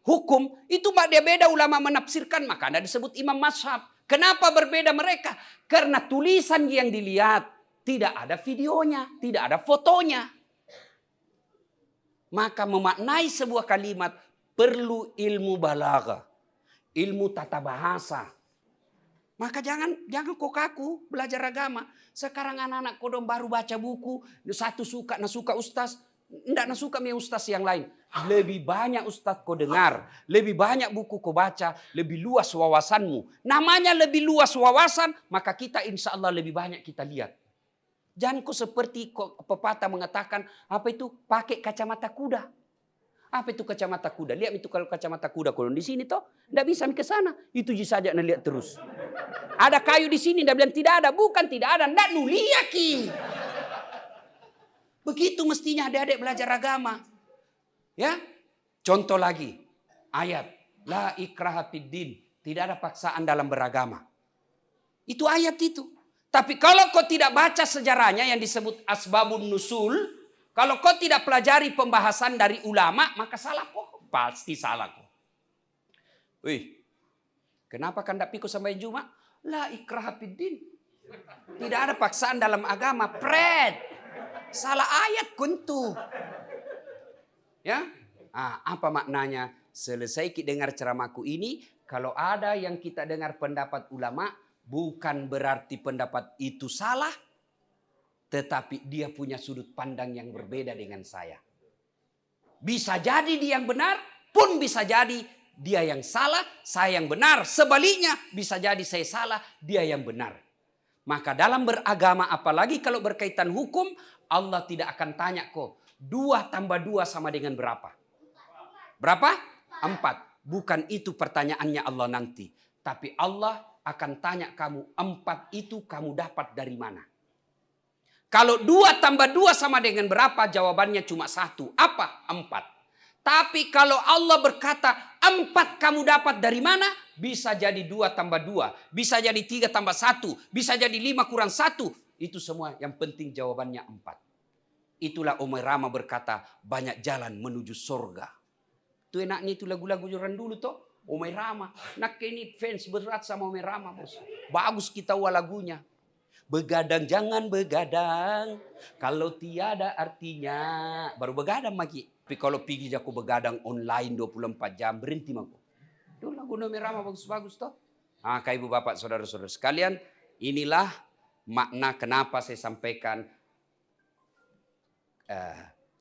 hukum, itu beda-beda ulama menafsirkan, maka ada disebut imam mazhab. Kenapa berbeda mereka? Karena tulisan yang dilihat tidak ada videonya, tidak ada fotonya. Maka memaknai sebuah kalimat perlu ilmu balaghah, ilmu tata bahasa. Maka jangan kok kaku belajar agama. Sekarang anak-anak kodong baru baca buku, satu suka, ustaz, enggak suka ustaz yang lain. Lebih banyak ustaz kau dengar, lebih banyak buku kau baca, lebih luas wawasanmu. Namanya lebih luas wawasan, maka kita insya Allah lebih banyak kita lihat. Jangan kau seperti pepatah mengatakan, apa itu pakai kacamata kuda. Apa itu kacamata kuda? Lihat itu kalau kacamata kuda kalau di sini toh, enggak bisa ke sana. Itu saja anda lihat terus. Ada kayu di sini, anda bilang tidak ada, bukan tidak ada, enggak nuliaki. Begitu mestinya adik-adik belajar agama. Ya, contoh lagi ayat la ikraha fiddin, tidak ada paksaan dalam beragama. Itu ayat itu. Tapi kalau kau tidak baca sejarahnya yang disebut asbabun nusul, kalau kau tidak pelajari pembahasan dari ulama, maka salah kok, pasti salah kok. Wih, kenapa kan tidak pikir sampai Jumat? La ikraha fiddin. Tidak ada paksaan dalam agama, pret. Salah ayat kuntu. Ya, apa maknanya? Selesai kita dengar ceramahku ini, kalau ada yang kita dengar pendapat ulama, bukan berarti pendapat itu salah, tetapi dia punya sudut pandang yang berbeda dengan saya. Bisa jadi dia yang benar, pun bisa jadi dia yang salah, saya yang benar. Sebaliknya, bisa jadi saya salah, dia yang benar. Maka dalam beragama, apalagi kalau berkaitan hukum, Allah tidak akan tanya kok. 2 tambah 2 sama dengan berapa? Berapa? 4. Bukan itu pertanyaannya Allah nanti. Tapi Allah akan tanya kamu, 4 itu kamu dapat dari mana? Kalau 2 tambah 2 sama dengan berapa? Jawabannya cuma 1. Apa? 4. Tapi kalau Allah berkata, 4 kamu dapat dari mana? Bisa jadi 2 tambah 2. Bisa jadi 3 tambah 1. Bisa jadi 5 kurang 1. Itu semua yang penting jawabannya 4. Itulah Omai Rama berkata, banyak jalan menuju surga. Itu enaknya itu lagu-lagu orang dulu toh. Omai Rama. Nak ini fans berat sama Omai Rama, bos. Bagus kita lagunya. Begadang jangan begadang. Kalau tiada artinya. Baru begadang lagi. Tapi kalau pergi aku begadang online 24 jam. Berhenti mako. Itu lagu Omai Rama bagus-bagus toh. Kak ibu bapak saudara-saudara sekalian. Inilah makna kenapa saya sampaikan.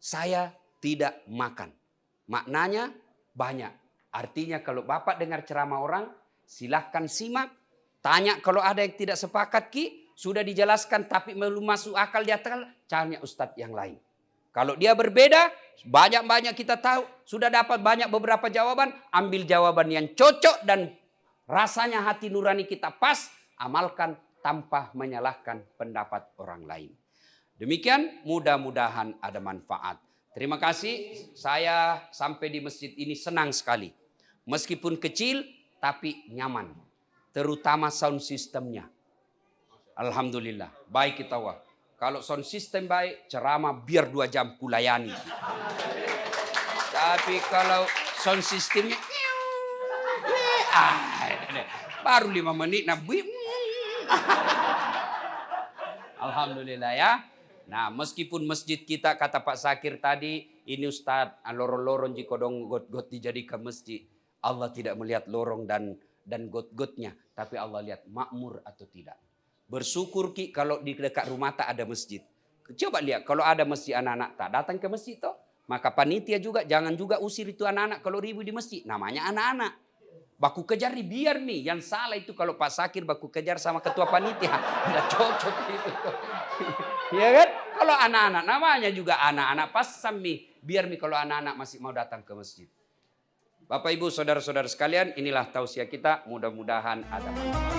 Saya tidak makan. Maknanya banyak. Artinya kalau bapak dengar ceramah orang, silahkan simak. Tanya kalau ada yang tidak sepakat ki, sudah dijelaskan tapi belum masuk akal di akal, cari ustadz yang lain. Kalau dia berbeda, banyak-banyak kita tahu, sudah dapat banyak beberapa jawaban, ambil jawaban yang cocok dan rasanya hati nurani kita pas, amalkan tanpa menyalahkan pendapat orang lain. Demikian, mudah-mudahan ada manfaat. Terima kasih, saya sampai di masjid ini senang sekali. Meskipun kecil, tapi nyaman. Terutama sound systemnya. Alhamdulillah, baik kita wah. Kalau sound system baik, ceramah biar 2 jam kulayani. Tapi kalau sound systemnya, baru 5 menit, alhamdulillah ya. Nah, meskipun masjid kita, kata Pak Sakir tadi, ini Ustadz, lorong-lorong jika dong got-got dijadikan masjid. Allah tidak melihat lorong dan got-gotnya, tapi Allah lihat makmur atau tidak. Bersyukur Ki kalau di dekat rumah tak ada masjid. Coba lihat kalau ada masjid anak-anak tak datang ke masjid toh. Maka panitia juga jangan juga usir itu anak-anak kalau ribut di masjid. Namanya anak-anak. Baku kejar nih biar nih. Yang salah itu kalau Pak Sakir baku kejar sama ketua panitia. Tidak cocok itu. Ya kan? Kalau anak-anak namanya juga anak-anak pasam nih. Biar nih kalau anak-anak masih mau datang ke masjid. Bapak Ibu saudara-saudara sekalian, inilah tausiah kita. Mudah-mudahan ada manfaat.